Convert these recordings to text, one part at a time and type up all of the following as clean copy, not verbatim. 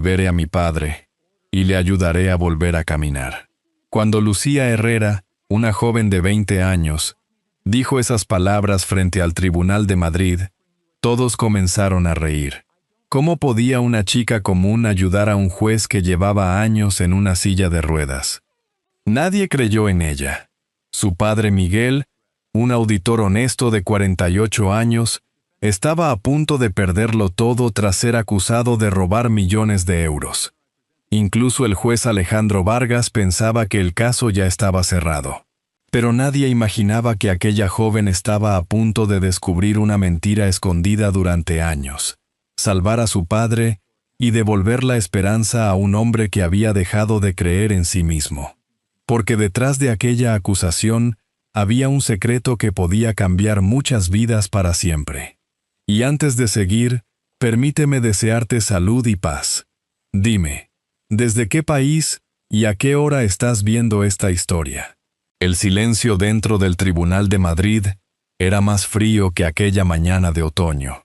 libere a mi padre y le ayudaré a volver a caminar. Cuando Lucía Herrera, una joven de 20 años, dijo esas palabras frente al Tribunal de Madrid, todos comenzaron a reír. ¿Cómo podía una chica común ayudar a un juez que llevaba años en una silla de ruedas? Nadie creyó en ella. Su padre Miguel, un auditor honesto de 48 años, estaba a punto de perderlo todo tras ser acusado de robar millones de euros. Incluso el juez Alejandro Vargas pensaba que el caso ya estaba cerrado. Pero nadie imaginaba que aquella joven estaba a punto de descubrir una mentira escondida durante años, salvar a su padre y devolver la esperanza a un hombre que había dejado de creer en sí mismo. Porque detrás de aquella acusación había un secreto que podía cambiar muchas vidas para siempre. Y antes de seguir, permíteme desearte salud y paz. Dime, ¿desde qué país y a qué hora estás viendo esta historia? El silencio dentro del Tribunal de Madrid era más frío que aquella mañana de otoño.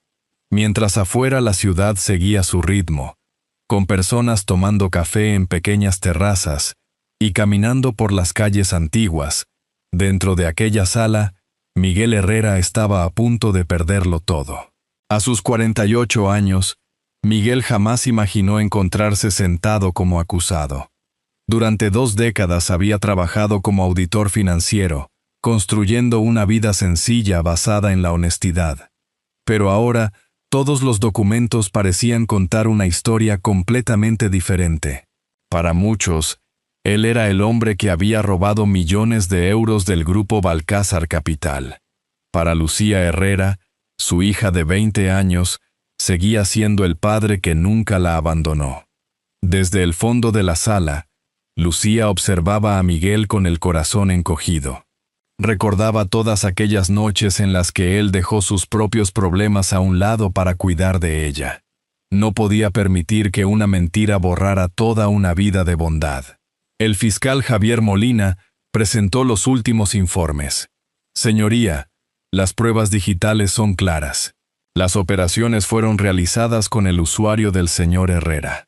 Mientras afuera la ciudad seguía su ritmo, con personas tomando café en pequeñas terrazas y caminando por las calles antiguas, dentro de aquella sala, Miguel Herrera estaba a punto de perderlo todo. A sus 48 años, Miguel jamás imaginó encontrarse sentado como acusado. Durante 2 décadas había trabajado como auditor financiero, construyendo una vida sencilla basada en la honestidad. Pero ahora, todos los documentos parecían contar una historia completamente diferente. Para muchos, él era el hombre que había robado millones de euros del grupo Balcázar Capital. Para Lucía Herrera, su hija de 20 años, seguía siendo el padre que nunca la abandonó. Desde el fondo de la sala, Lucía observaba a Miguel con el corazón encogido. Recordaba todas aquellas noches en las que él dejó sus propios problemas a un lado para cuidar de ella. No podía permitir que una mentira borrara toda una vida de bondad. El fiscal Javier Molina presentó los últimos informes. Señoría, las pruebas digitales son claras. Las operaciones fueron realizadas con el usuario del señor Herrera.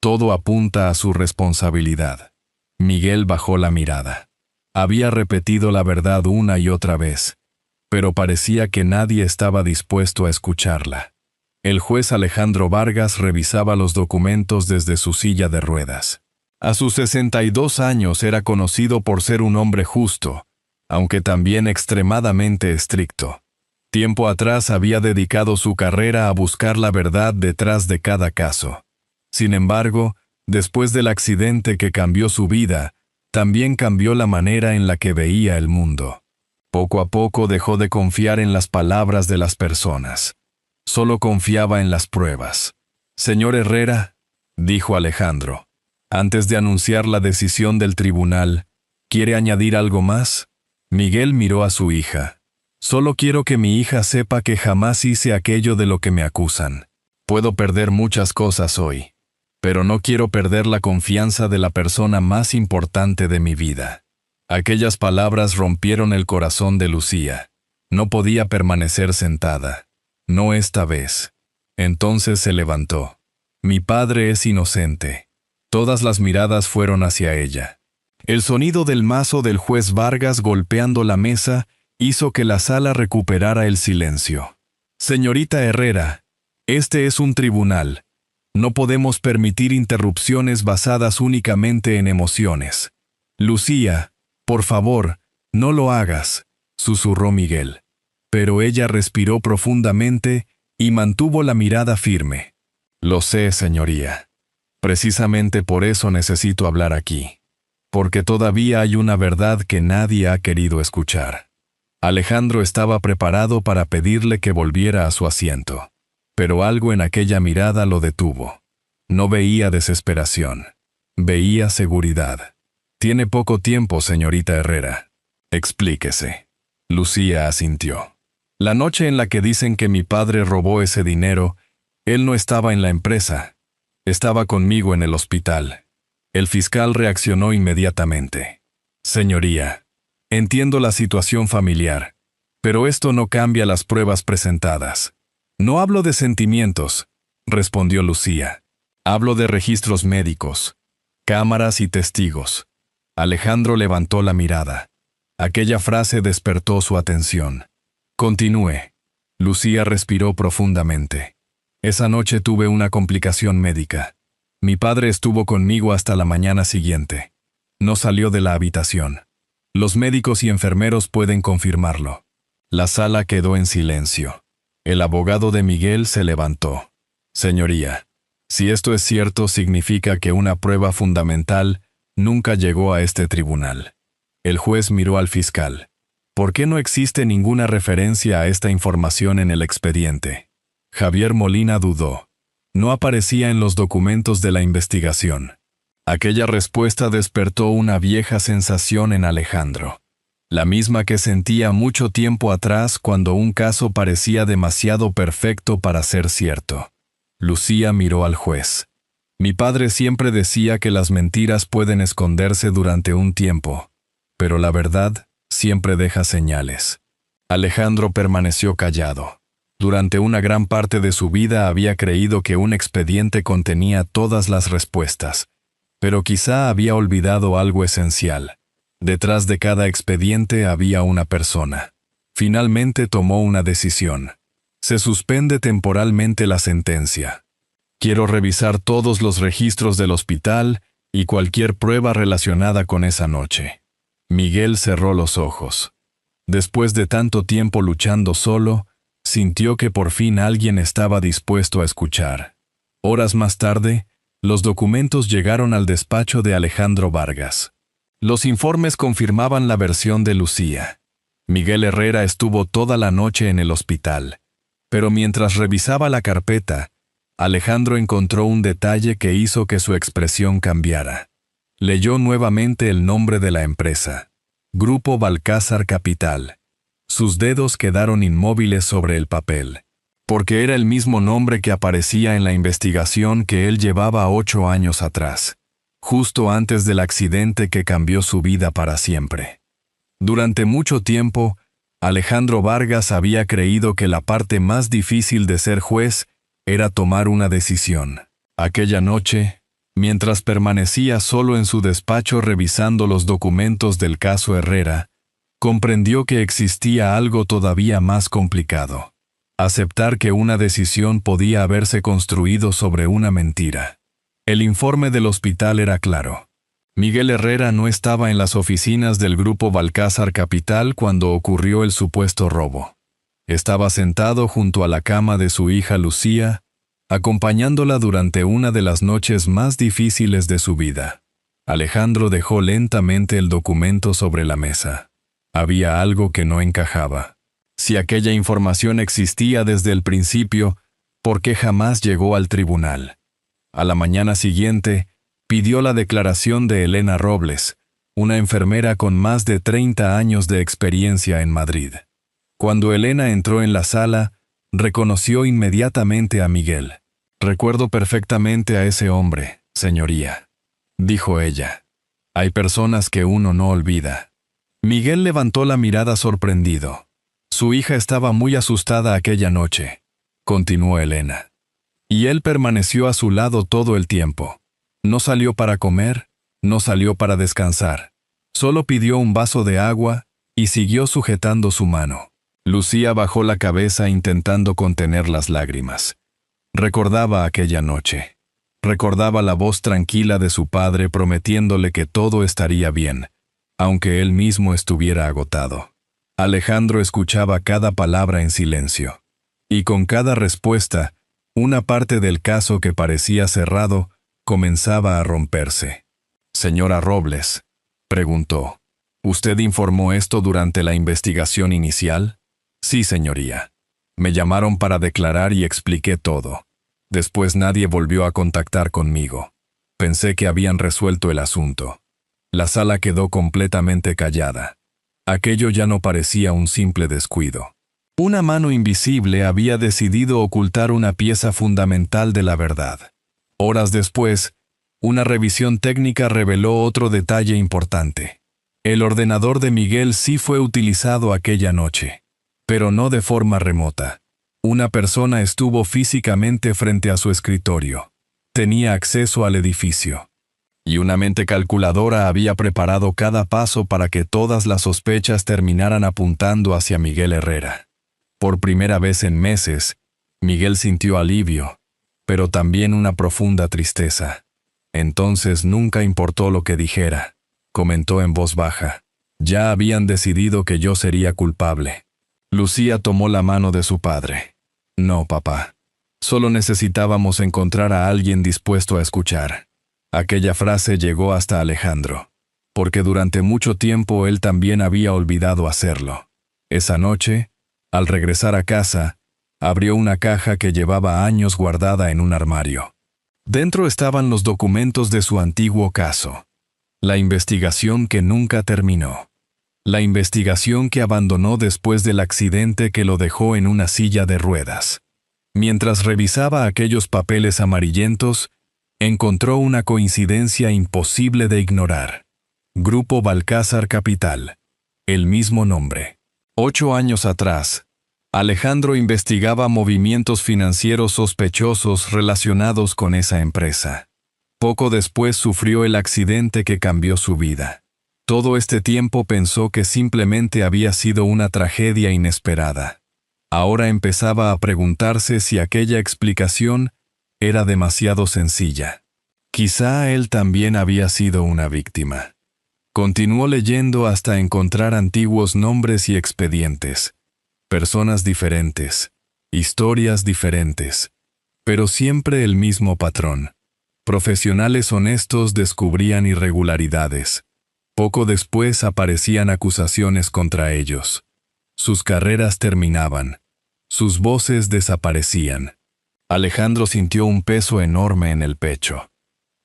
Todo apunta a su responsabilidad. Miguel bajó la mirada. Había repetido la verdad una y otra vez, pero parecía que nadie estaba dispuesto a escucharla. El juez Alejandro Vargas revisaba los documentos desde su silla de ruedas. A sus 62 años era conocido por ser un hombre justo, aunque también extremadamente estricto. Tiempo atrás había dedicado su carrera a buscar la verdad detrás de cada caso. Sin embargo, después del accidente que cambió su vida, también cambió la manera en la que veía el mundo. Poco a poco dejó de confiar en las palabras de las personas. Solo confiaba en las pruebas. Señor Herrera, dijo Alejandro, antes de anunciar la decisión del tribunal, ¿quiere añadir algo más? Miguel miró a su hija. Solo quiero que mi hija sepa que jamás hice aquello de lo que me acusan. Puedo perder muchas cosas hoy, pero no quiero perder la confianza de la persona más importante de mi vida. Aquellas palabras rompieron el corazón de Lucía. No podía permanecer sentada. No esta vez. Entonces se levantó. Mi padre es inocente. Todas las miradas fueron hacia ella. El sonido del mazo del juez Vargas golpeando la mesa hizo que la sala recuperara el silencio. Señorita Herrera, este es un tribunal. No podemos permitir interrupciones basadas únicamente en emociones. Lucía, por favor, no lo hagas, susurró Miguel. Pero ella respiró profundamente y mantuvo la mirada firme. Lo sé, señoría. Precisamente por eso necesito hablar aquí. Porque todavía hay una verdad que nadie ha querido escuchar. Alejandro estaba preparado para pedirle que volviera a su asiento. Pero algo en aquella mirada lo detuvo. No veía desesperación. Veía seguridad. Tiene poco tiempo, señorita Herrera. Explíquese. Lucía asintió. La noche en la que dicen que mi padre robó ese dinero, él no estaba en la empresa. Estaba conmigo en el hospital. El fiscal reaccionó inmediatamente. Señoría, entiendo la situación familiar, pero esto no cambia las pruebas presentadas. No hablo de sentimientos, respondió Lucía. Hablo de registros médicos, cámaras y testigos. Alejandro levantó la mirada. Aquella frase despertó su atención. Continúe. Lucía respiró profundamente. Esa noche tuve una complicación médica. Mi padre estuvo conmigo hasta la mañana siguiente. No salió de la habitación. Los médicos y enfermeros pueden confirmarlo. La sala quedó en silencio. El abogado de Miguel se levantó. Señoría, si esto es cierto, significa que una prueba fundamental nunca llegó a este tribunal. El juez miró al fiscal. ¿Por qué no existe ninguna referencia a esta información en el expediente? Javier Molina dudó. No aparecía en los documentos de la investigación. Aquella respuesta despertó una vieja sensación en Alejandro, la misma que sentía mucho tiempo atrás cuando un caso parecía demasiado perfecto para ser cierto. Lucía miró al juez. Mi padre siempre decía que las mentiras pueden esconderse durante un tiempo, pero la verdad siempre deja señales. Alejandro permaneció callado. Durante una gran parte de su vida había creído que un expediente contenía todas las respuestas, pero quizá había olvidado algo esencial. Detrás de cada expediente había una persona. Finalmente tomó una decisión. Se suspende temporalmente la sentencia. Quiero revisar todos los registros del hospital y cualquier prueba relacionada con esa noche. Miguel cerró los ojos. Después de tanto tiempo luchando solo, sintió que por fin alguien estaba dispuesto a escuchar. Horas más tarde, los documentos llegaron al despacho de Alejandro Vargas. Los informes confirmaban la versión de Lucía. Miguel Herrera estuvo toda la noche en el hospital, pero mientras revisaba la carpeta, Alejandro encontró un detalle que hizo que su expresión cambiara. Leyó nuevamente el nombre de la empresa, Grupo Balcázar Capital. Sus dedos quedaron inmóviles sobre el papel, porque era el mismo nombre que aparecía en la investigación que él llevaba 8 años atrás, justo antes del accidente que cambió su vida para siempre. Durante mucho tiempo, Alejandro Vargas había creído que la parte más difícil de ser juez era tomar una decisión. Aquella noche, mientras permanecía solo en su despacho revisando los documentos del caso Herrera, comprendió que existía algo todavía más complicado. Aceptar que una decisión podía haberse construido sobre una mentira. El informe del hospital era claro. Miguel Herrera no estaba en las oficinas del Grupo Balcázar Capital cuando ocurrió el supuesto robo. Estaba sentado junto a la cama de su hija Lucía, acompañándola durante una de las noches más difíciles de su vida. Alejandro dejó lentamente el documento sobre la mesa. Había algo que no encajaba. Si aquella información existía desde el principio, ¿por qué jamás llegó al tribunal? A la mañana siguiente, pidió la declaración de Elena Robles, una enfermera con más de 30 años de experiencia en Madrid. Cuando Elena entró en la sala, reconoció inmediatamente a Miguel. «Recuerdo perfectamente a ese hombre, señoría», dijo ella. «Hay personas que uno no olvida». Miguel levantó la mirada sorprendido. Su hija estaba muy asustada aquella noche, continuó Elena. Y él permaneció a su lado todo el tiempo. No salió para comer, no salió para descansar. Solo pidió un vaso de agua y siguió sujetando su mano. Lucía bajó la cabeza intentando contener las lágrimas. Recordaba aquella noche. Recordaba la voz tranquila de su padre prometiéndole que todo estaría bien, aunque él mismo estuviera agotado. Alejandro escuchaba cada palabra en silencio. Y con cada respuesta, una parte del caso que parecía cerrado comenzaba a romperse. «Señora Robles», preguntó, «¿usted informó esto durante la investigación inicial?» «Sí, señoría. Me llamaron para declarar y expliqué todo. Después nadie volvió a contactar conmigo. Pensé que habían resuelto el asunto». La sala quedó completamente callada. Aquello ya no parecía un simple descuido. Una mano invisible había decidido ocultar una pieza fundamental de la verdad. Horas después, una revisión técnica reveló otro detalle importante. El ordenador de Miguel sí fue utilizado aquella noche, pero no de forma remota. Una persona estuvo físicamente frente a su escritorio. tenía acceso al edificio. Y una mente calculadora había preparado cada paso para que todas las sospechas terminaran apuntando hacia Miguel Herrera. Por primera vez en meses, Miguel sintió alivio, pero también una profunda tristeza. Entonces nunca importó lo que dijera, comentó en voz baja. Ya habían decidido que yo sería culpable. Lucía tomó la mano de su padre. No, papá. Solo necesitábamos encontrar a alguien dispuesto a escuchar. Aquella frase llegó hasta Alejandro, porque durante mucho tiempo él también había olvidado hacerlo. Esa noche, al regresar a casa, abrió una caja que llevaba años guardada en un armario. Dentro estaban los documentos de su antiguo caso. La investigación que nunca terminó. La investigación que abandonó después del accidente que lo dejó en una silla de ruedas. Mientras revisaba aquellos papeles amarillentos, encontró una coincidencia imposible de ignorar. Grupo Balcázar Capital. El mismo nombre. 8 años atrás, Alejandro investigaba movimientos financieros sospechosos relacionados con esa empresa. Poco después sufrió el accidente que cambió su vida. Todo este tiempo pensó que simplemente había sido una tragedia inesperada. Ahora empezaba a preguntarse si aquella explicación era demasiado sencilla. Quizá él también había sido una víctima. Continuó leyendo hasta encontrar antiguos nombres y expedientes. Personas diferentes, historias diferentes, pero siempre el mismo patrón. Profesionales honestos descubrían irregularidades. Poco después aparecían acusaciones contra ellos. Sus carreras terminaban. Sus voces desaparecían. Alejandro sintió un peso enorme en el pecho.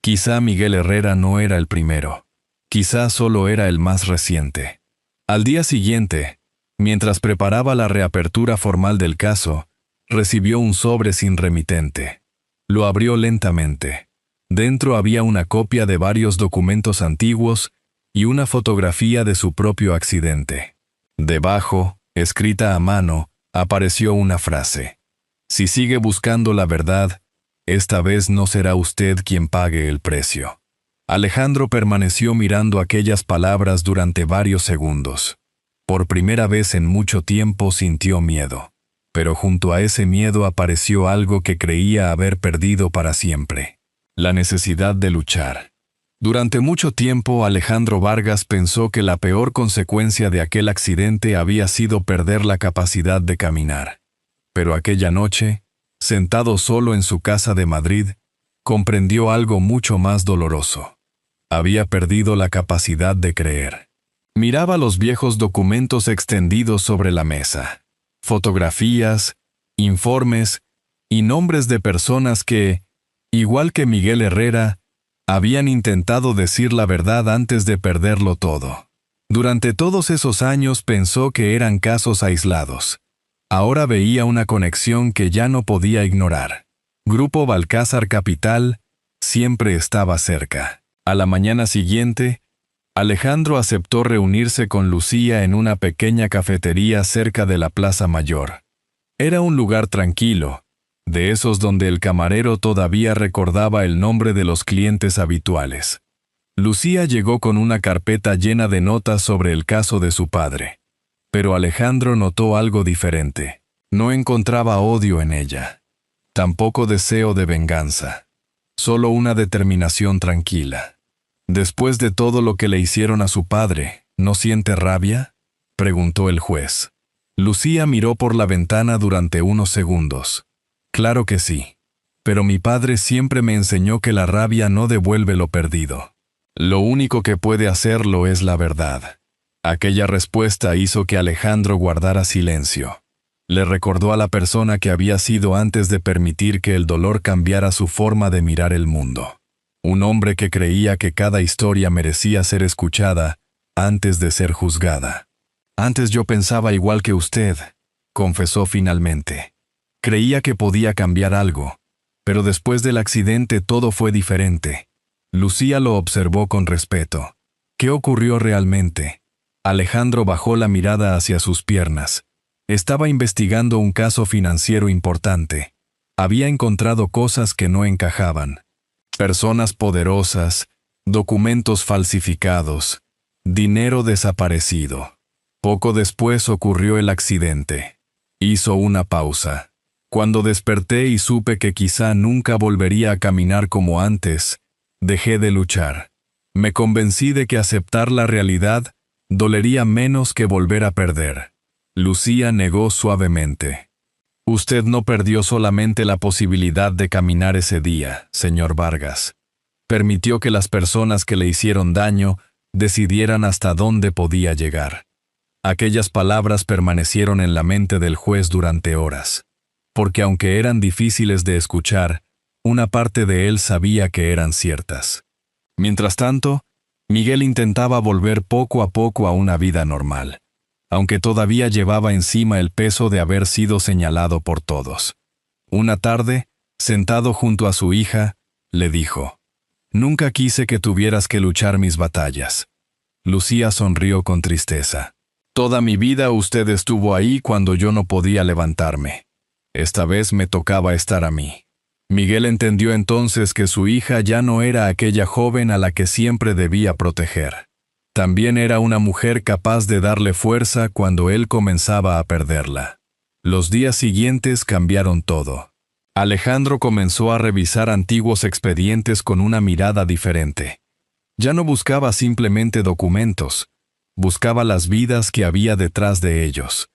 Quizá Miguel Herrera no era el primero. Quizá solo era el más reciente. Al día siguiente, mientras preparaba la reapertura formal del caso, recibió un sobre sin remitente. Lo abrió lentamente. Dentro había una copia de varios documentos antiguos y una fotografía de su propio accidente. Debajo, escrita a mano, apareció una frase. Si sigue buscando la verdad, esta vez no será usted quien pague el precio. Alejandro permaneció mirando aquellas palabras durante varios segundos. Por primera vez en mucho tiempo sintió miedo, pero junto a ese miedo apareció algo que creía haber perdido para siempre: la necesidad de luchar. Durante mucho tiempo Alejandro Vargas pensó que la peor consecuencia de aquel accidente había sido perder la capacidad de caminar. Pero aquella noche, sentado solo en su casa de Madrid, comprendió algo mucho más doloroso. Había perdido la capacidad de creer. Miraba los viejos documentos extendidos sobre la mesa. Fotografías, informes y nombres de personas que, igual que Miguel Herrera, habían intentado decir la verdad antes de perderlo todo. Durante todos esos años pensó que eran casos aislados. Ahora veía una conexión que ya no podía ignorar. Grupo Balcázar Capital siempre estaba cerca. A la mañana siguiente, Alejandro aceptó reunirse con Lucía en una pequeña cafetería cerca de la Plaza Mayor. Era un lugar tranquilo, de esos donde el camarero todavía recordaba el nombre de los clientes habituales. Lucía llegó con una carpeta llena de notas sobre el caso de su padre. Pero Alejandro notó algo diferente. No encontraba odio en ella. Tampoco deseo de venganza. Solo una determinación tranquila. Después de todo lo que le hicieron a su padre, ¿no siente rabia?, preguntó el juez. Lucía miró por la ventana durante unos segundos. Claro que sí. Pero mi padre siempre me enseñó que la rabia no devuelve lo perdido. Lo único que puede hacerlo es la verdad. Aquella respuesta hizo que Alejandro guardara silencio. Le recordó a la persona que había sido antes de permitir que el dolor cambiara su forma de mirar el mundo. Un hombre que creía que cada historia merecía ser escuchada antes de ser juzgada. Antes yo pensaba igual que usted, confesó finalmente. Creía que podía cambiar algo, pero después del accidente todo fue diferente. Lucía lo observó con respeto. ¿Qué ocurrió realmente? Alejandro bajó la mirada hacia sus piernas. Estaba investigando un caso financiero importante. Había encontrado cosas que no encajaban. Personas poderosas, documentos falsificados, dinero desaparecido. Poco después ocurrió el accidente. Hizo una pausa. Cuando desperté y supe que quizá nunca volvería a caminar como antes, dejé de luchar. Me convencí de que aceptar la realidad dolería menos que volver a perder. Lucía negó suavemente. Usted no perdió solamente la posibilidad de caminar ese día, señor Vargas. Permitió que las personas que le hicieron daño decidieran hasta dónde podía llegar. Aquellas palabras permanecieron en la mente del juez durante horas, porque aunque eran difíciles de escuchar, una parte de él sabía que eran ciertas. Mientras tanto, Miguel intentaba volver poco a poco a una vida normal, aunque todavía llevaba encima el peso de haber sido señalado por todos. Una tarde, sentado junto a su hija, le dijo: «Nunca quise que tuvieras que luchar mis batallas». Lucía sonrió con tristeza. «Toda mi vida usted estuvo ahí cuando yo no podía levantarme. Esta vez me tocaba estar a mí». Miguel entendió entonces que su hija ya no era aquella joven a la que siempre debía proteger. También era una mujer capaz de darle fuerza cuando él comenzaba a perderla. Los días siguientes cambiaron todo. Alejandro comenzó a revisar antiguos expedientes con una mirada diferente. Ya no buscaba simplemente documentos, buscaba las vidas que había detrás de ellos.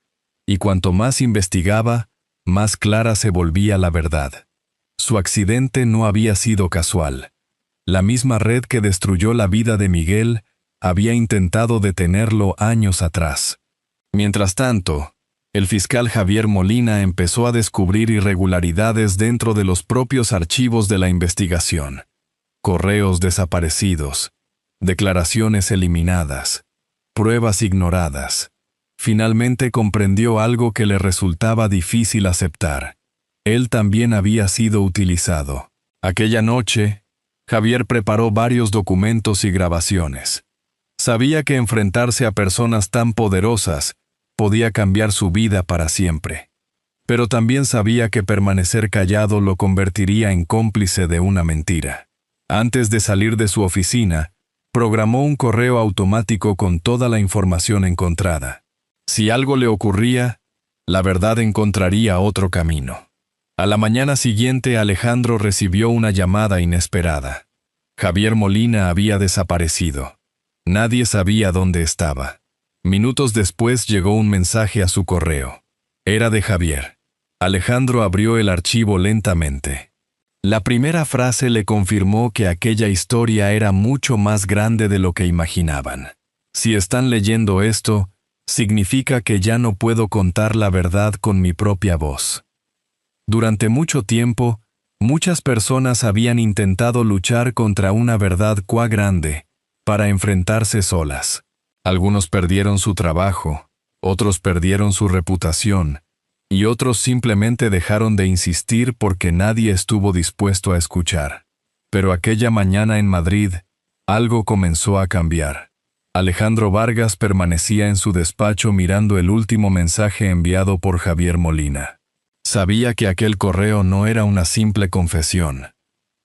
Y cuanto más investigaba, más clara se volvía la verdad. Su accidente no había sido casual. La misma red que destruyó la vida de Miguel había intentado detenerlo años atrás. Mientras tanto, el fiscal Javier Molina empezó a descubrir irregularidades dentro de los propios archivos de la investigación. Correos desaparecidos, declaraciones eliminadas, pruebas ignoradas. Finalmente comprendió algo que le resultaba difícil aceptar. Él también había sido utilizado. Aquella noche, Javier preparó varios documentos y grabaciones. Sabía que enfrentarse a personas tan poderosas podía cambiar su vida para siempre. Pero también sabía que permanecer callado lo convertiría en cómplice de una mentira. Antes de salir de su oficina, programó un correo automático con toda la información encontrada. Si algo le ocurría, la verdad encontraría otro camino. A la mañana siguiente, Alejandro recibió una llamada inesperada. Javier Molina había desaparecido. Nadie sabía dónde estaba. Minutos después llegó un mensaje a su correo. Era de Javier. Alejandro abrió el archivo lentamente. La primera frase le confirmó que aquella historia era mucho más grande de lo que imaginaban. Si están leyendo esto, significa que ya no puedo contar la verdad con mi propia voz. Durante mucho tiempo, muchas personas habían intentado luchar contra una verdad cuá grande, para enfrentarse solas. Algunos perdieron su trabajo, otros perdieron su reputación, y otros simplemente dejaron de insistir porque nadie estuvo dispuesto a escuchar. Pero aquella mañana en Madrid, algo comenzó a cambiar. Alejandro Vargas permanecía en su despacho mirando el último mensaje enviado por Javier Molina. Sabía que aquel correo no era una simple confesión.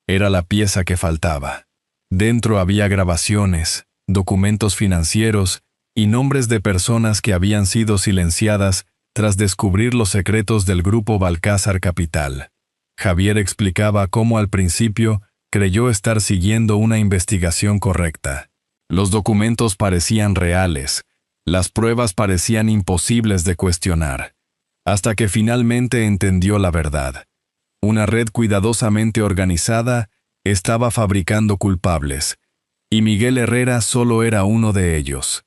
Era la pieza que faltaba. Dentro había grabaciones, documentos financieros y nombres de personas que habían sido silenciadas tras descubrir los secretos del grupo Balcázar Capital. Javier explicaba cómo al principio creyó estar siguiendo una investigación correcta. Los documentos parecían reales, las pruebas parecían imposibles de cuestionar. Hasta que finalmente entendió la verdad. Una red cuidadosamente organizada estaba fabricando culpables, y Miguel Herrera solo era uno de ellos.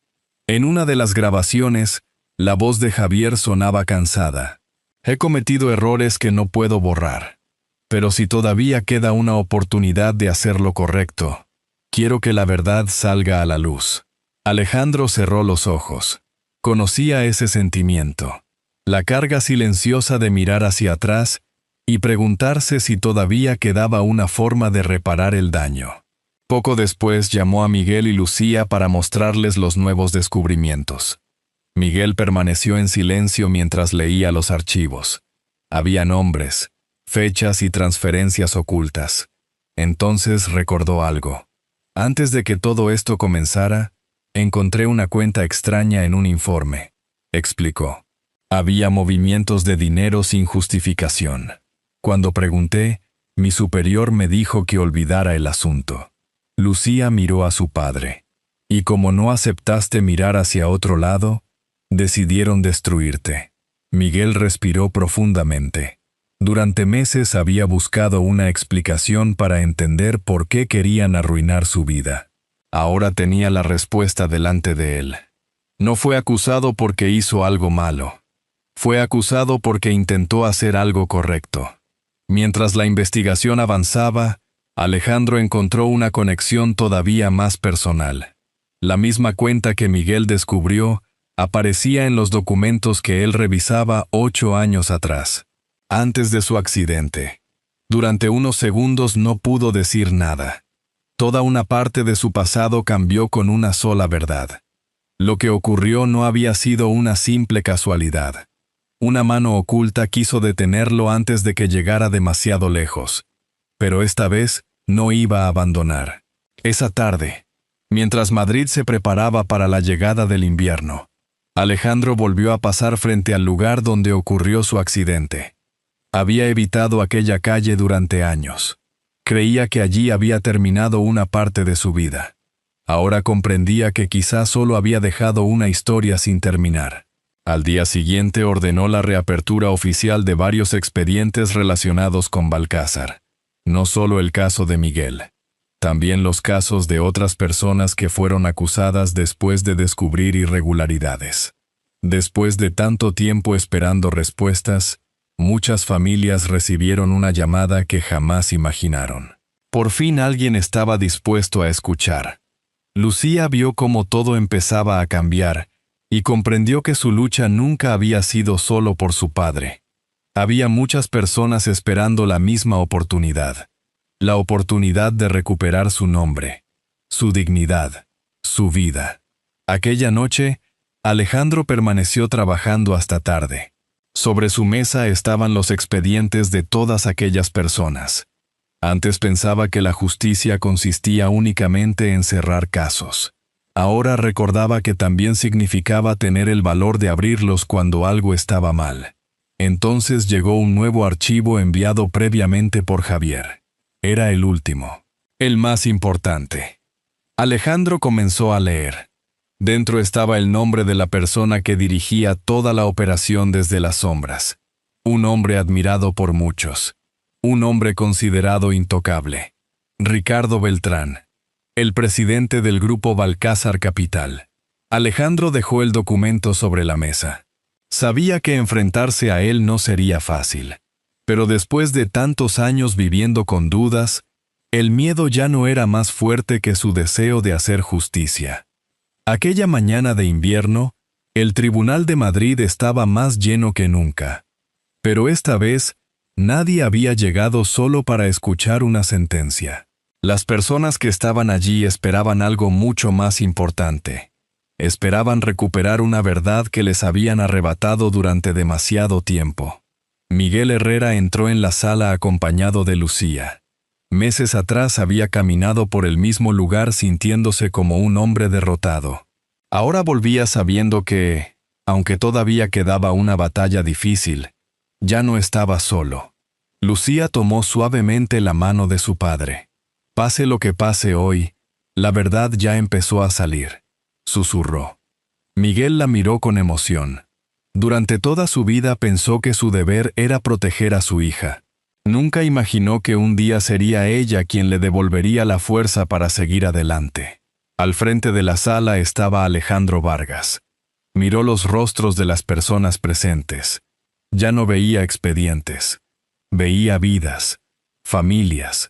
En una de las grabaciones, la voz de Javier sonaba cansada. He cometido errores que no puedo borrar. Pero si todavía queda una oportunidad de hacer lo correcto, quiero que la verdad salga a la luz. Alejandro cerró los ojos. Conocía ese sentimiento. La carga silenciosa de mirar hacia atrás y preguntarse si todavía quedaba una forma de reparar el daño. Poco después llamó a Miguel y Lucía para mostrarles los nuevos descubrimientos. Miguel permaneció en silencio mientras leía los archivos. Había nombres, fechas y transferencias ocultas. Entonces recordó algo. Antes de que todo esto comenzara, encontré una cuenta extraña en un informe, explicó. Había movimientos de dinero sin justificación. Cuando pregunté, mi superior me dijo que olvidara el asunto. Lucía miró a su padre. Y como no aceptaste mirar hacia otro lado, decidieron destruirte. Miguel respiró profundamente. Durante meses había buscado una explicación para entender por qué querían arruinar su vida. Ahora tenía la respuesta delante de él. No fue acusado porque hizo algo malo. Fue acusado porque intentó hacer algo correcto. Mientras la investigación avanzaba, Alejandro encontró una conexión todavía más personal. La misma cuenta que Miguel descubrió aparecía en los documentos que él revisaba 8 años atrás, antes de su accidente. Durante unos segundos no pudo decir nada. Toda una parte de su pasado cambió con una sola verdad. Lo que ocurrió no había sido una simple casualidad. Una mano oculta quiso detenerlo antes de que llegara demasiado lejos. Pero esta vez no iba a abandonar. Esa tarde, mientras Madrid se preparaba para la llegada del invierno, Alejandro volvió a pasar frente al lugar donde ocurrió su accidente. Había evitado aquella calle durante años. Creía que allí había terminado una parte de su vida. Ahora comprendía que quizás solo había dejado una historia sin terminar. Al día siguiente ordenó la reapertura oficial de varios expedientes relacionados con Balcázar. No solo el caso de Miguel, también los casos de otras personas que fueron acusadas después de descubrir irregularidades. Después de tanto tiempo esperando respuestas, muchas familias recibieron una llamada que jamás imaginaron. Por fin alguien estaba dispuesto a escuchar. Lucía vio cómo todo empezaba a cambiar y comprendió que su lucha nunca había sido solo por su padre. Había muchas personas esperando la misma oportunidad. La oportunidad de recuperar su nombre, su dignidad, su vida. Aquella noche, Alejandro permaneció trabajando hasta tarde. Sobre su mesa estaban los expedientes de todas aquellas personas. Antes pensaba que la justicia consistía únicamente en cerrar casos. Ahora recordaba que también significaba tener el valor de abrirlos cuando algo estaba mal. Entonces llegó un nuevo archivo enviado previamente por Javier. Era el último, el más importante. Alejandro comenzó a leer. Dentro estaba el nombre de la persona que dirigía toda la operación desde las sombras. Un hombre admirado por muchos. Un hombre considerado intocable. Ricardo Beltrán, el presidente del grupo Balcázar Capital. Alejandro dejó el documento sobre la mesa. Sabía que enfrentarse a él no sería fácil. Pero después de tantos años viviendo con dudas, el miedo ya no era más fuerte que su deseo de hacer justicia. Aquella mañana de invierno, el Tribunal de Madrid estaba más lleno que nunca. Pero esta vez, nadie había llegado solo para escuchar una sentencia. Las personas que estaban allí esperaban algo mucho más importante. Esperaban recuperar una verdad que les habían arrebatado durante demasiado tiempo. Miguel Herrera entró en la sala acompañado de Lucía. Meses atrás había caminado por el mismo lugar sintiéndose como un hombre derrotado. Ahora volvía sabiendo que, aunque todavía quedaba una batalla difícil, ya no estaba solo. Lucía tomó suavemente la mano de su padre. Pase lo que pase hoy, la verdad ya empezó a salir, susurró. Miguel la miró con emoción. Durante toda su vida pensó que su deber era proteger a su hija. Nunca imaginó que un día sería ella quien le devolvería la fuerza para seguir adelante. Al frente de la sala estaba Alejandro Vargas. Miró los rostros de las personas presentes. Ya no veía expedientes. Veía vidas, familias,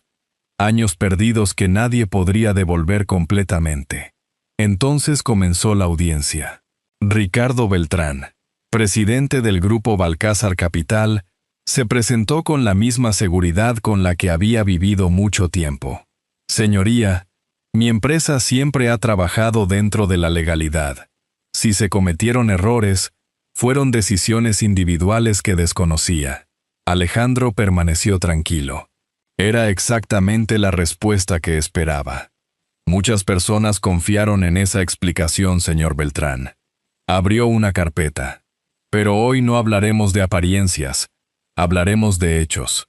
años perdidos que nadie podría devolver completamente. Entonces comenzó la audiencia. Ricardo Beltrán, presidente del grupo Balcázar Capital, se presentó con la misma seguridad con la que había vivido mucho tiempo. Señoría, mi empresa siempre ha trabajado dentro de la legalidad. Si se cometieron errores, fueron decisiones individuales que desconocía. Alejandro permaneció tranquilo. Era exactamente la respuesta que esperaba. Muchas personas confiaron en esa explicación, señor Beltrán. Abrió una carpeta. Pero hoy no hablaremos de apariencias, hablaremos de hechos.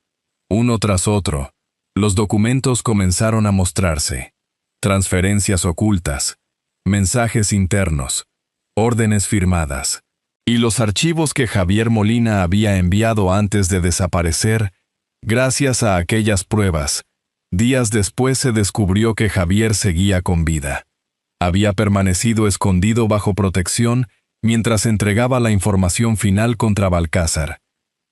Uno tras otro, los documentos comenzaron a mostrarse. Transferencias ocultas, mensajes internos, órdenes firmadas, y los archivos que Javier Molina había enviado antes de desaparecer. Gracias a aquellas pruebas, días después se descubrió que Javier seguía con vida. Había permanecido escondido bajo protección mientras entregaba la información final contra Balcázar.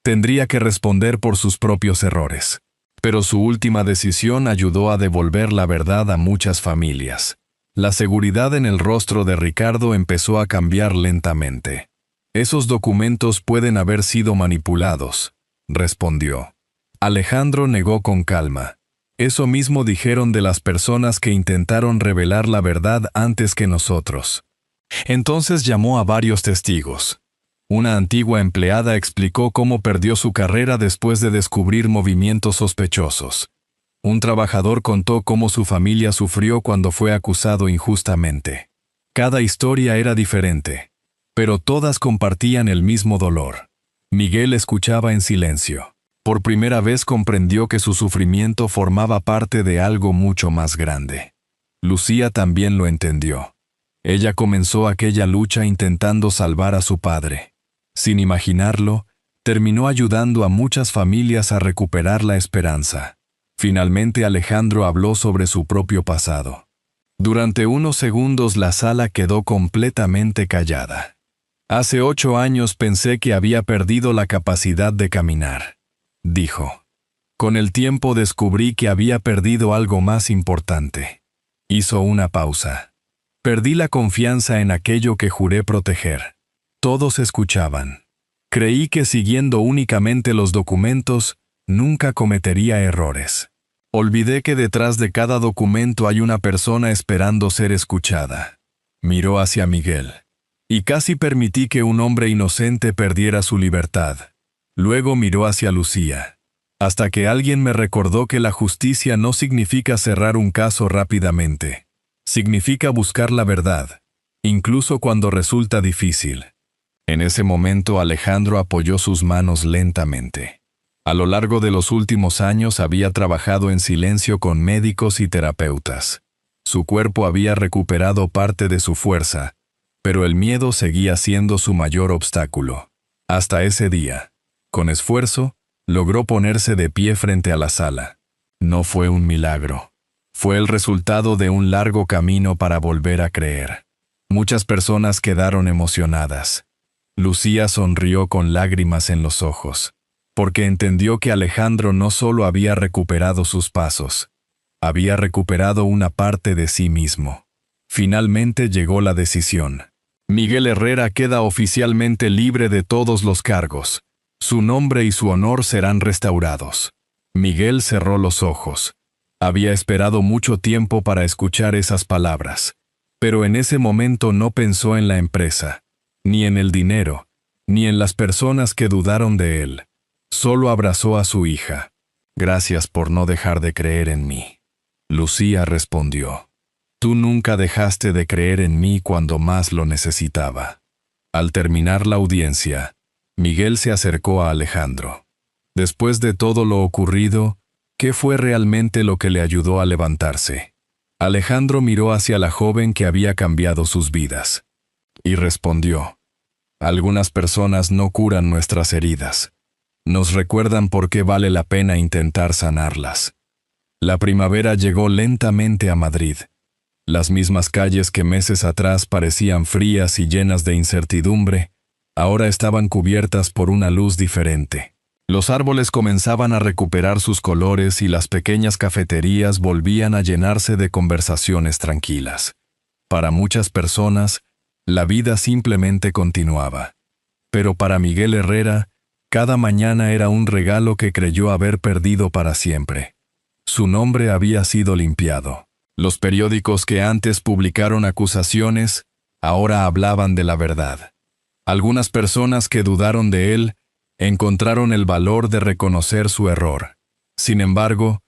Tendría que responder por sus propios errores. Pero su última decisión ayudó a devolver la verdad a muchas familias. La seguridad en el rostro de Ricardo empezó a cambiar lentamente. «Esos documentos pueden haber sido manipulados», respondió. Alejandro negó con calma. «Eso mismo dijeron de las personas que intentaron revelar la verdad antes que nosotros». Entonces llamó a varios testigos. Una antigua empleada explicó cómo perdió su carrera después de descubrir movimientos sospechosos. Un trabajador contó cómo su familia sufrió cuando fue acusado injustamente. Cada historia era diferente, pero todas compartían el mismo dolor. Miguel escuchaba en silencio. Por primera vez comprendió que su sufrimiento formaba parte de algo mucho más grande. Lucía también lo entendió. Ella comenzó aquella lucha intentando salvar a su padre. Sin imaginarlo, terminó ayudando a muchas familias a recuperar la esperanza. Finalmente Alejandro habló sobre su propio pasado. Durante unos segundos la sala quedó completamente callada. «Hace 8 años pensé que había perdido la capacidad de caminar», dijo. «Con el tiempo descubrí que había perdido algo más importante». Hizo una pausa. «Perdí la confianza en aquello que juré proteger». Todos escuchaban. «Creí que siguiendo únicamente los documentos, nunca cometería errores. Olvidé que detrás de cada documento hay una persona esperando ser escuchada». Miró hacia Miguel. «Y casi permití que un hombre inocente perdiera su libertad». Luego miró hacia Lucía. «Hasta que alguien me recordó que la justicia no significa cerrar un caso rápidamente. Significa buscar la verdad, incluso cuando resulta difícil». En ese momento Alejandro apoyó sus manos lentamente. A lo largo de los últimos años había trabajado en silencio con médicos y terapeutas. Su cuerpo había recuperado parte de su fuerza, pero el miedo seguía siendo su mayor obstáculo. Hasta ese día, con esfuerzo, logró ponerse de pie frente a la sala. No fue un milagro. Fue el resultado de un largo camino para volver a creer. Muchas personas quedaron emocionadas. Lucía sonrió con lágrimas en los ojos, porque entendió que Alejandro no solo había recuperado sus pasos, había recuperado una parte de sí mismo. Finalmente llegó la decisión. Miguel Herrera queda oficialmente libre de todos los cargos. Su nombre y su honor serán restaurados. Miguel cerró los ojos. Había esperado mucho tiempo para escuchar esas palabras, pero en ese momento no pensó en la empresa, ni en el dinero, ni en las personas que dudaron de él. Solo abrazó a su hija. «Gracias por no dejar de creer en mí». Lucía respondió. «Tú nunca dejaste de creer en mí cuando más lo necesitaba». Al terminar la audiencia, Miguel se acercó a Alejandro. Después de todo lo ocurrido, ¿qué fue realmente lo que le ayudó a levantarse? Alejandro miró hacia la joven que había cambiado sus vidas. Y respondió: «Algunas personas no curan nuestras heridas. Nos recuerdan por qué vale la pena intentar sanarlas». La primavera llegó lentamente a Madrid. Las mismas calles que meses atrás parecían frías y llenas de incertidumbre, ahora estaban cubiertas por una luz diferente. Los árboles comenzaban a recuperar sus colores y las pequeñas cafeterías volvían a llenarse de conversaciones tranquilas. Para muchas personas, la vida simplemente continuaba. Pero para Miguel Herrera, cada mañana era un regalo que creyó haber perdido para siempre. Su nombre había sido limpiado. Los periódicos que antes publicaron acusaciones, ahora hablaban de la verdad. Algunas personas que dudaron de él encontraron el valor de reconocer su error. Sin embargo,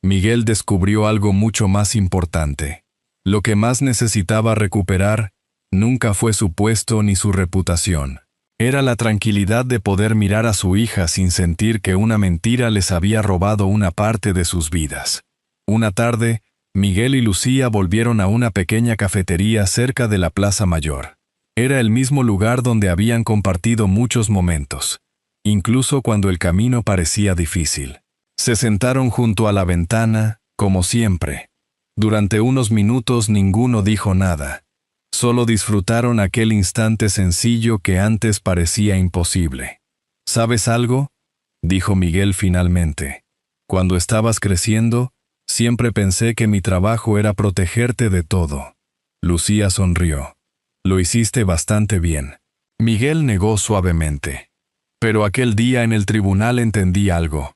Miguel descubrió algo mucho más importante. Lo que más necesitaba recuperar nunca fue su puesto ni su reputación. Era la tranquilidad de poder mirar a su hija sin sentir que una mentira les había robado una parte de sus vidas. Una tarde, Miguel y Lucía volvieron a una pequeña cafetería cerca de la Plaza Mayor. Era el mismo lugar donde habían compartido muchos momentos, incluso cuando el camino parecía difícil. Se sentaron junto a la ventana, como siempre. Durante unos minutos ninguno dijo nada. Solo disfrutaron aquel instante sencillo que antes parecía imposible. ¿Sabes algo?, dijo Miguel finalmente. Cuando estabas creciendo, siempre pensé que mi trabajo era protegerte de todo. Lucía sonrió. Lo hiciste bastante bien. Miguel negó suavemente. Pero aquel día en el tribunal entendí algo.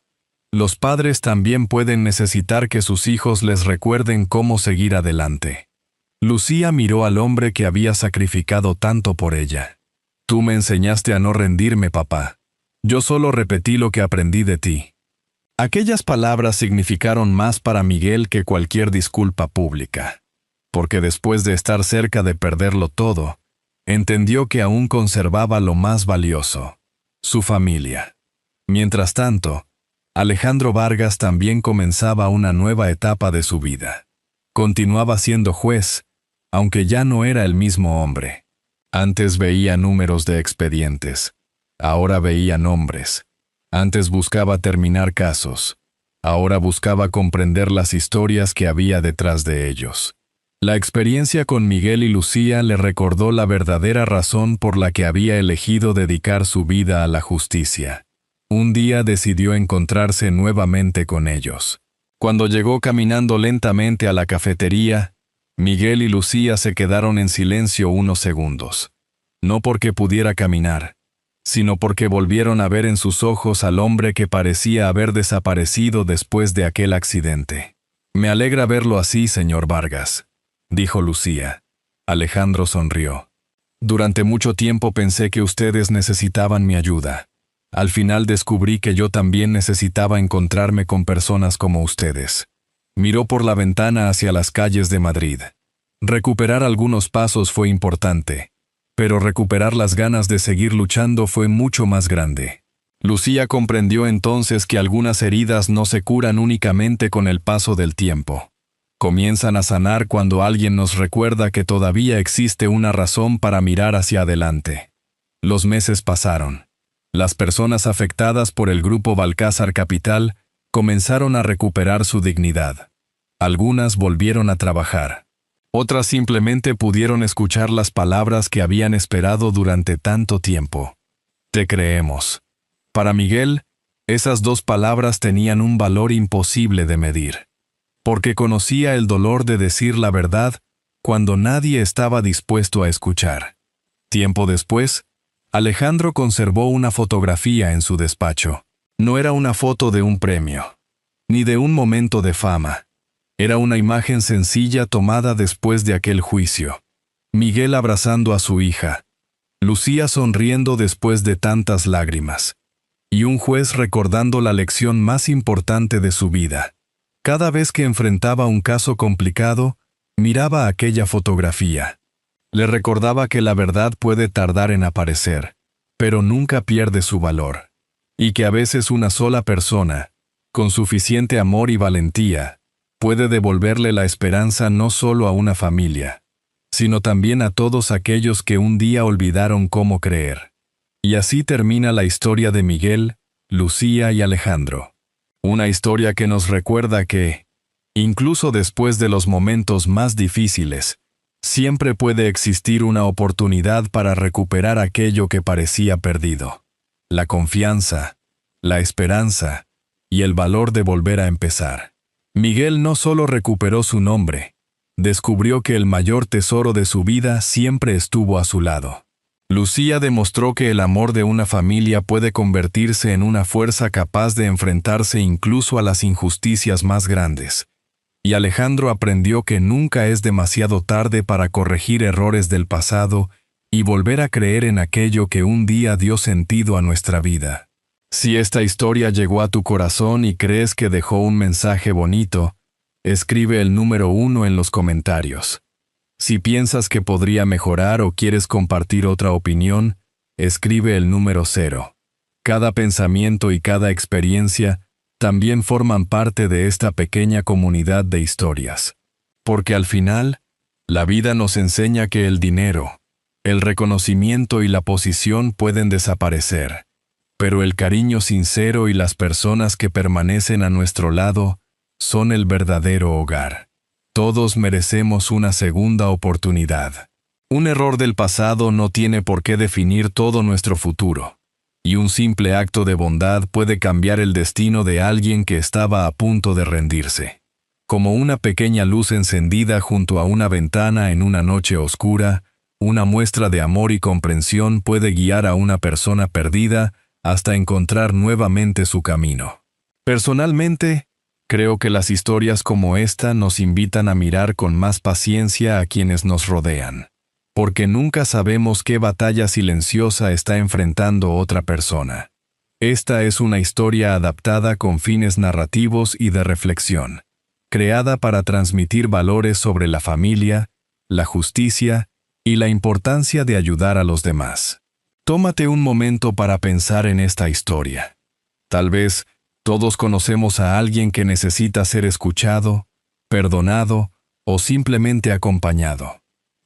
Los padres también pueden necesitar que sus hijos les recuerden cómo seguir adelante. Lucía miró al hombre que había sacrificado tanto por ella. Tú me enseñaste a no rendirme, papá. Yo solo repetí lo que aprendí de ti. Aquellas palabras significaron más para Miguel que cualquier disculpa pública. Porque después de estar cerca de perderlo todo, entendió que aún conservaba lo más valioso: su familia. Mientras tanto, Alejandro Vargas también comenzaba una nueva etapa de su vida. Continuaba siendo juez, aunque ya no era el mismo hombre. Antes veía números de expedientes, ahora veía nombres. Antes buscaba terminar casos, ahora buscaba comprender las historias que había detrás de ellos. La experiencia con Miguel y Lucía le recordó la verdadera razón por la que había elegido dedicar su vida a la justicia. Un día decidió encontrarse nuevamente con ellos. Cuando llegó caminando lentamente a la cafetería, Miguel y Lucía se quedaron en silencio unos segundos. No porque pudiera caminar, sino porque volvieron a ver en sus ojos al hombre que parecía haber desaparecido después de aquel accidente. Me alegra verlo así, señor Vargas, dijo Lucía. Alejandro sonrió. Durante mucho tiempo pensé que ustedes necesitaban mi ayuda. Al final descubrí que yo también necesitaba encontrarme con personas como ustedes. Miró por la ventana hacia las calles de Madrid. Recuperar algunos pasos fue importante, pero recuperar las ganas de seguir luchando fue mucho más grande. Lucía comprendió entonces que algunas heridas no se curan únicamente con el paso del tiempo. Comienzan a sanar cuando alguien nos recuerda que todavía existe una razón para mirar hacia adelante. Los meses pasaron. Las personas afectadas por el grupo Balcázar Capital comenzaron a recuperar su dignidad. Algunas volvieron a trabajar. Otras simplemente pudieron escuchar las palabras que habían esperado durante tanto tiempo. Te creemos. Para Miguel, esas dos palabras tenían un valor imposible de medir. Porque conocía el dolor de decir la verdad cuando nadie estaba dispuesto a escuchar. Tiempo después, Alejandro conservó una fotografía en su despacho. No era una foto de un premio, ni de un momento de fama. Era una imagen sencilla tomada después de aquel juicio. Miguel abrazando a su hija, Lucía sonriendo después de tantas lágrimas, y un juez recordando la lección más importante de su vida. Cada vez que enfrentaba un caso complicado, miraba aquella fotografía. Le recordaba que la verdad puede tardar en aparecer, pero nunca pierde su valor. Y que a veces una sola persona, con suficiente amor y valentía, puede devolverle la esperanza no solo a una familia, sino también a todos aquellos que un día olvidaron cómo creer. Y así termina la historia de Miguel, Lucía y Alejandro. Una historia que nos recuerda que, incluso después de los momentos más difíciles, siempre puede existir una oportunidad para recuperar aquello que parecía perdido. La confianza, la esperanza y el valor de volver a empezar. Miguel no solo recuperó su nombre, descubrió que el mayor tesoro de su vida siempre estuvo a su lado. Lucía demostró que el amor de una familia puede convertirse en una fuerza capaz de enfrentarse incluso a las injusticias más grandes. Y Alejandro aprendió que nunca es demasiado tarde para corregir errores del pasado y volver a creer en aquello que un día dio sentido a nuestra vida. Si esta historia llegó a tu corazón y crees que dejó un mensaje bonito, escribe el número 1 en los comentarios. Si piensas que podría mejorar o quieres compartir otra opinión, escribe el número 0. Cada pensamiento y cada experiencia también forman parte de esta pequeña comunidad de historias. Porque al final, la vida nos enseña que el dinero, el reconocimiento y la posición pueden desaparecer, pero el cariño sincero y las personas que permanecen a nuestro lado son el verdadero hogar. Todos merecemos una segunda oportunidad. Un error del pasado no tiene por qué definir todo nuestro futuro, y un simple acto de bondad puede cambiar el destino de alguien que estaba a punto de rendirse. Como una pequeña luz encendida junto a una ventana en una noche oscura, una muestra de amor y comprensión puede guiar a una persona perdida hasta encontrar nuevamente su camino. Personalmente, creo que las historias como esta nos invitan a mirar con más paciencia a quienes nos rodean, porque nunca sabemos qué batalla silenciosa está enfrentando otra persona. Esta es una historia adaptada con fines narrativos y de reflexión, creada para transmitir valores sobre la familia, la justicia y la importancia de ayudar a los demás. Tómate un momento para pensar en esta historia. Tal vez todos conocemos a alguien que necesita ser escuchado, perdonado o simplemente acompañado.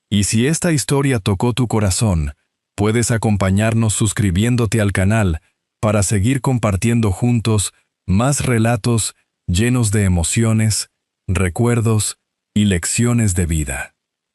Y si esta historia tocó tu corazón, puedes acompañarnos suscribiéndote al canal para seguir compartiendo juntos más relatos llenos de emociones, recuerdos y lecciones de vida.